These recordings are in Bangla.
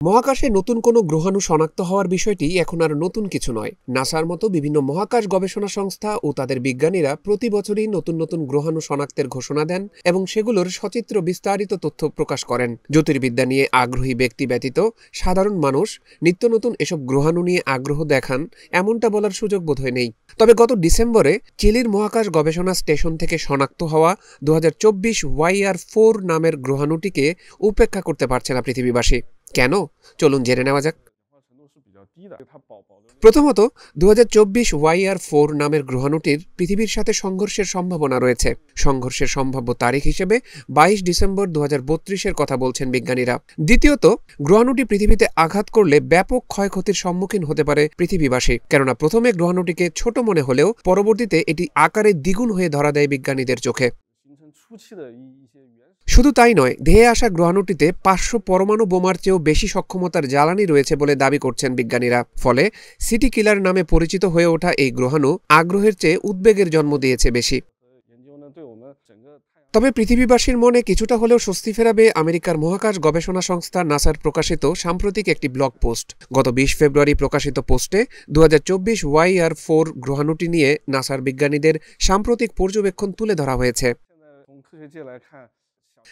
মহাকাশে নতুন কোনো গ্রহাণু শনাক্ত হওয়ার বিষয়টি এখন আর নতুন কিছু নয়। নাসার মতো বিভিন্ন মহাকাশ গবেষণা সংস্থা ও তাদের বিজ্ঞানীরা প্রতি বছরই নতুন নতুন গ্রহাণু শনাক্তের ঘোষণা দেন এবং সেগুলোর সচিত্র বিস্তারিত তথ্য প্রকাশ করেন। জ্যোতির্বিদ্যা নিয়ে আগ্রহী ব্যক্তি ব্যতীত সাধারণ মানুষ নিত্য নতুন এসব গ্রহাণু নিয়ে আগ্রহ দেখান এমনটা বলার সুযোগ বোধহয় নেই। তবে গত ডিসেম্বরে চিলির মহাকাশ গবেষণা স্টেশন থেকে শনাক্ত হওয়া 2024 YR4 নামের গ্রহাণুটিকে উপেক্ষা করতে পারছে না পৃথিবীবাসী। কেন? চলুন জেনে নেওয়া যাক। প্রথমত, 2024 YR4 নামের গ্রহাণুটির পৃথিবীর সাথে সংঘর্ষের সম্ভাবনা রয়েছে। সংঘর্ষের সম্ভাব্য তারিখ হিসেবে 22 ডিসেম্বর 2032-এর কথা বলছেন বিজ্ঞানীরা। দ্বিতীয়ত, গ্রহাণুটি পৃথিবীতে আঘাত করলে ব্যাপক ক্ষয়ক্ষতির সম্মুখীন হতে পারে পৃথিবীবাসী, কেননা প্রথমে গ্রহাণুটিকে ছোট মনে হলেও পরবর্তীতে এটি আকারে দ্বিগুণ হয়ে ধরা দেয় বিজ্ঞানীদের চোখে। শুধু তাই নয়, ধেয়ে আসা গ্রহাণুটিতে 500 পরমাণু বোমার চেয়েও বেশি সক্ষমতার জ্বালানি রয়েছে বলে দাবি করছেন বিজ্ঞানীরা। ফলে সিটি কিলার নামে পরিচিত হয়ে ওঠা এই গ্রহাণু আগ্রহের চেয়ে উদ্বেগের জন্ম দিয়েছে বেশি। তবে পৃথিবীবাসীর মনে কিছুটা হলেও স্বস্তি ফেরাবে আমেরিকার মহাকাশ গবেষণা সংস্থা নাসার প্রকাশিত সাম্প্রতিক একটি ব্লগ পোস্ট। গত 20 ফেব্রুয়ারি প্রকাশিত পোস্টে 2024 YR4 গ্রহাণুটি নিয়ে নাসার বিজ্ঞানীদের সাম্প্রতিক পর্যবেক্ষণ তুলে ধরা হয়েছে।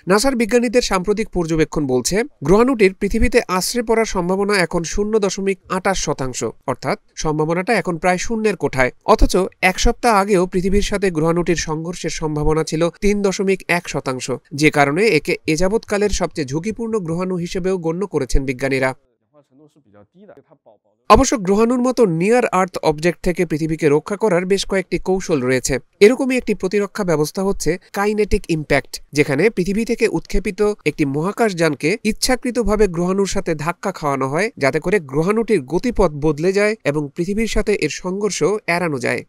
নাসার বিজ্ঞানীদের সাম্প্রতিক পর্যবেক্ষণ বলছে, গ্রহাণুটির পৃথিবীতে আশ্রে পড়ার সম্ভাবনা এখন 0.28%, অর্থাৎ সম্ভাবনাটা এখন প্রায় শূন্যের কোঠায়। অথচ এক সপ্তাহ আগেও পৃথিবীর সাথে গ্রহাণুটির সংঘর্ষের সম্ভাবনা ছিল 3.1%, যে কারণে একে এযাবৎকালের সবচেয়ে ঝুঁকিপূর্ণ গ্রহাণু হিসেবেও গণ্য করেছেন বিজ্ঞানীরা। অবশ্য গ্রহাণুর মতো নিয়ার আর্থ অবজেক্ট থেকে পৃথিবীকে রক্ষা করার বেশ কয়েকটি কৌশল রয়েছে। এরকমই একটি প্রতিরক্ষা ব্যবস্থা হচ্ছে কাইনেটিক ইম্প্যাক্ট, যেখানে পৃথিবী থেকে উৎক্ষেপিত একটি মহাকাশযানকে ইচ্ছাকৃতভাবে গ্রহাণুর সাথে ধাক্কা খাওয়ানো হয়, যাতে করে গ্রহাণুটির গতিপথ বদলে যায় এবং পৃথিবীর সাথে এর সংঘর্ষ এড়ানো যায়।